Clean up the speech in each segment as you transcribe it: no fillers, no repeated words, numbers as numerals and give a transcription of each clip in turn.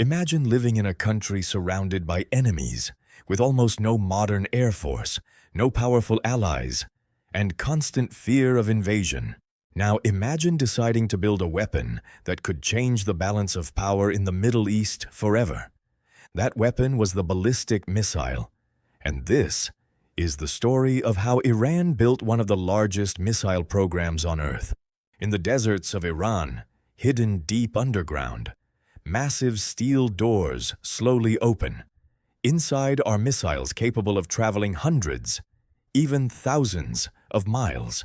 Imagine living in a country surrounded by enemies, with almost no modern air force, no powerful allies, and constant fear of invasion. Now imagine deciding to build a weapon that could change the balance of power in the Middle East forever. That weapon was the ballistic missile. And this is the story of how Iran built one of the largest missile programs on Earth. In the deserts of Iran, hidden deep underground, massive steel doors slowly open. Inside are missiles capable of traveling hundreds, even thousands of miles.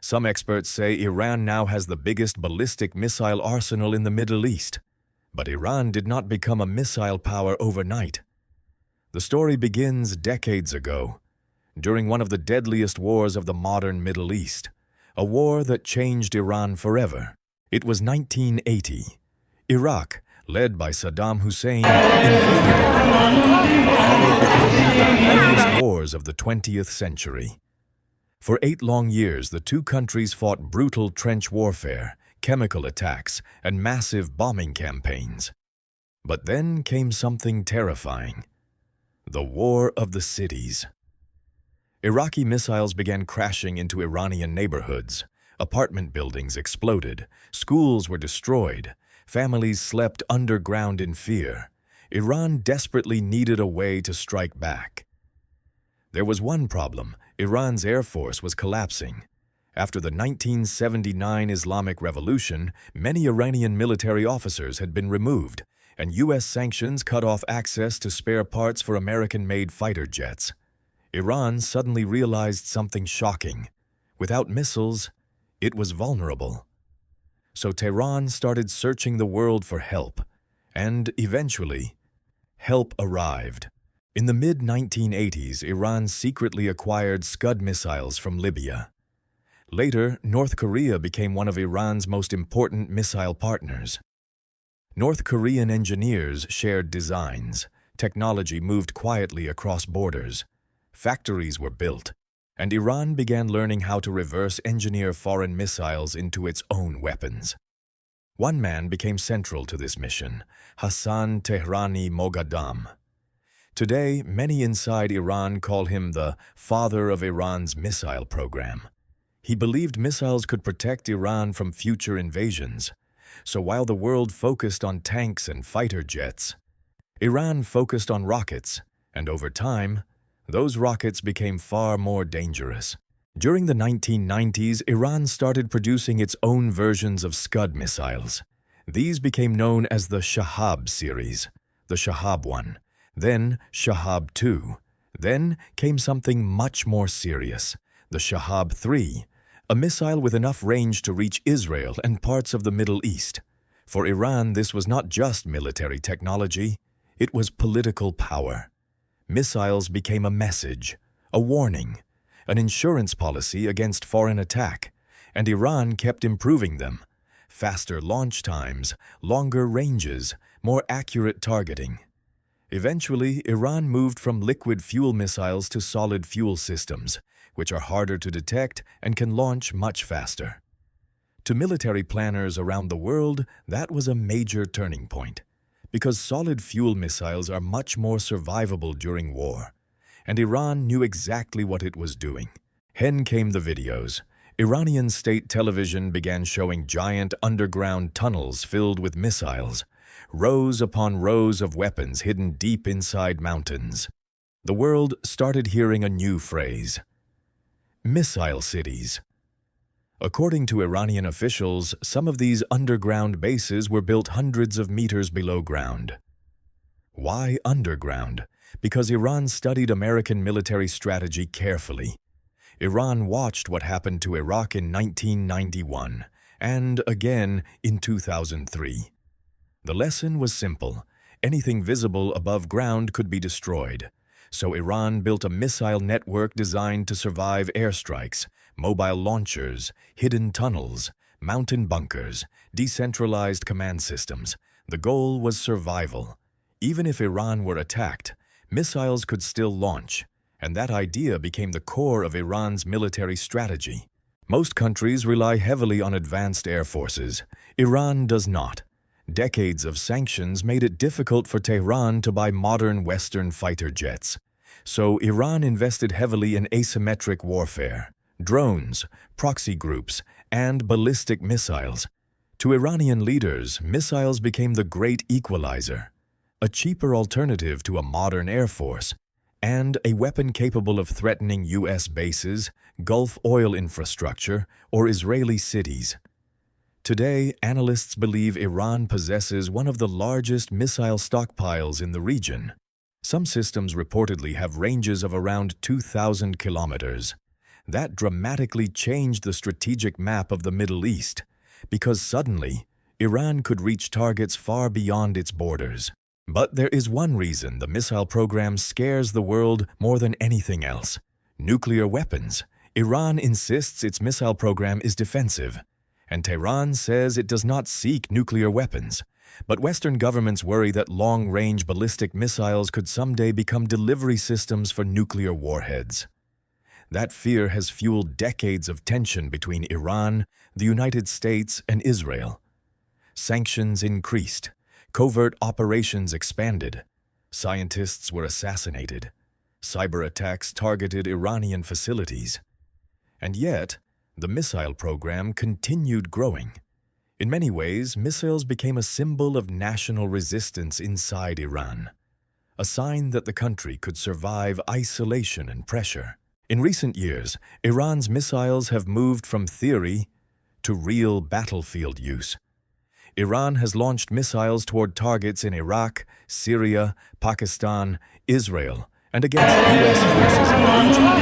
Some experts say Iran now has the biggest ballistic missile arsenal in the Middle East. But Iran did not become a missile power overnight. The story begins decades ago, during one of the deadliest wars of the modern Middle East, a war that changed Iran forever. It was 1980. Iraq, led by Saddam Hussein, invaded Iran, followed became one of the bloodiest wars of the 20th century. For 8 long years, the two countries fought brutal trench warfare, chemical attacks, and massive bombing campaigns. But then came something terrifying: the War of the Cities. Iraqi missiles began crashing into Iranian neighborhoods. Apartment buildings exploded, schools were destroyed, families slept underground in fear. Iran desperately needed a way to strike back. There was one problem: Iran's air force was collapsing. After the 1979 Islamic Revolution, many Iranian military officers had been removed, and U.S. sanctions cut off access to spare parts for American-made fighter jets. Iran suddenly realized something shocking. Without missiles, it was vulnerable. So Tehran started searching the world for help, and eventually, help arrived. In the mid-1980s, Iran secretly acquired Scud missiles from Libya. Later, North Korea became one of Iran's most important missile partners. North Korean engineers shared designs. Technology moved quietly across borders. Factories were built, and Iran began learning how to reverse engineer foreign missiles into its own weapons. One man became central to this mission: Hassan Tehrani Moghadam. Today, many inside Iran call him the father of Iran's missile program. He believed missiles could protect Iran from future invasions. So while the world focused on tanks and fighter jets, Iran focused on rockets, and over time, those rockets became far more dangerous. During the 1990s, Iran started producing its own versions of Scud missiles. These became known as the Shahab series, the Shahab 1, then Shahab 2. Then came something much more serious: the Shahab 3, a missile with enough range to reach Israel and parts of the Middle East. For Iran, this was not just military technology, it was political power. Missiles became a message, a warning, an insurance policy against foreign attack, and Iran kept improving them. Faster launch times, longer ranges, more accurate targeting. Eventually, Iran moved from liquid fuel missiles to solid fuel systems, which are harder to detect and can launch much faster. To military planners around the world, that was a major turning point, because solid fuel missiles are much more survivable during war, and Iran knew exactly what it was doing. Then came the videos. Iranian state television began showing giant underground tunnels filled with missiles, rows upon rows of weapons hidden deep inside mountains. The world started hearing a new phrase: missile cities. According to Iranian officials, some of these underground bases were built hundreds of meters below ground. Why underground? Because Iran studied American military strategy carefully. Iran watched what happened to Iraq in 1991 and again in 2003. The lesson was simple: anything visible above ground could be destroyed. So Iran built a missile network designed to survive airstrikes: mobile launchers, hidden tunnels, mountain bunkers, decentralized command systems. The goal was survival. Even if Iran were attacked, missiles could still launch, and that idea became the core of Iran's military strategy. Most countries rely heavily on advanced air forces. Iran does not. Decades of sanctions made it difficult for Tehran to buy modern Western fighter jets. So Iran invested heavily in asymmetric warfare, drones, proxy groups, and ballistic missiles. To Iranian leaders, missiles became the great equalizer, a cheaper alternative to a modern air force, and a weapon capable of threatening U.S. bases, Gulf oil infrastructure, or Israeli cities. Today, analysts believe Iran possesses one of the largest missile stockpiles in the region. Some systems reportedly have ranges of around 2,000 kilometers. That dramatically changed the strategic map of the Middle East, because suddenly, Iran could reach targets far beyond its borders. But there is one reason the missile program scares the world more than anything else: nuclear weapons. Iran insists its missile program is defensive, and Tehran says it does not seek nuclear weapons. But Western governments worry that long-range ballistic missiles could someday become delivery systems for nuclear warheads. That fear has fueled decades of tension between Iran, the United States, and Israel. Sanctions increased, covert operations expanded, scientists were assassinated, cyber attacks targeted Iranian facilities. And yet, the missile program continued growing. In many ways, missiles became a symbol of national resistance inside Iran, a sign that the country could survive isolation and pressure. In recent years, Iran's missiles have moved from theory to real battlefield use. Iran has launched missiles toward targets in Iraq, Syria, Pakistan, Israel, and against U.S. forces in the region.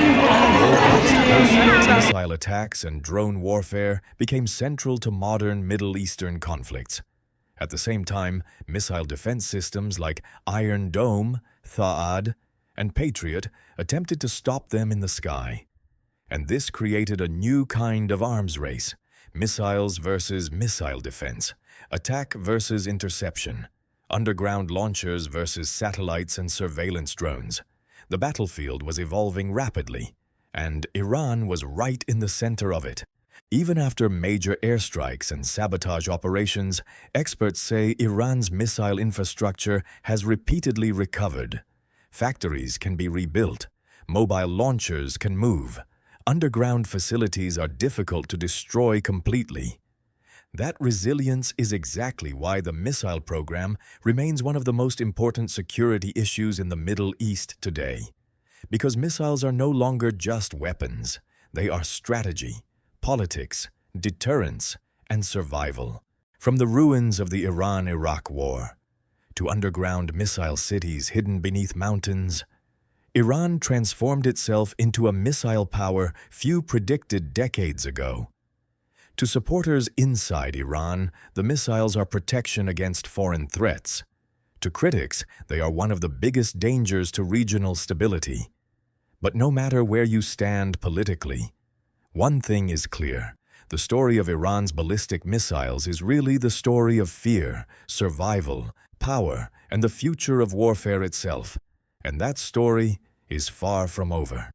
Missile attacks and drone warfare became central to modern Middle Eastern conflicts. At the same time, missile defense systems like Iron Dome, Tha'ad, and Patriot attempted to stop them in the sky. And this created a new kind of arms race: missiles versus missile defense, attack versus interception, underground launchers versus satellites and surveillance drones. The battlefield was evolving rapidly, and Iran was right in the center of it. Even after major airstrikes and sabotage operations, experts say Iran's missile infrastructure has repeatedly recovered. Factories can be rebuilt, mobile launchers can move, underground facilities are difficult to destroy completely. That resilience is exactly why the missile program remains one of the most important security issues in the Middle East today. Because missiles are no longer just weapons, they are strategy, politics, deterrence, and survival. From the ruins of the Iran-Iraq War to underground missile cities hidden beneath mountains, Iran transformed itself into a missile power few predicted decades ago. To supporters inside Iran, the missiles are protection against foreign threats. To critics, they are one of the biggest dangers to regional stability. But no matter where you stand politically, one thing is clear: the story of Iran's ballistic missiles is really the story of fear, survival, power, and the future of warfare itself. And that story is far from over.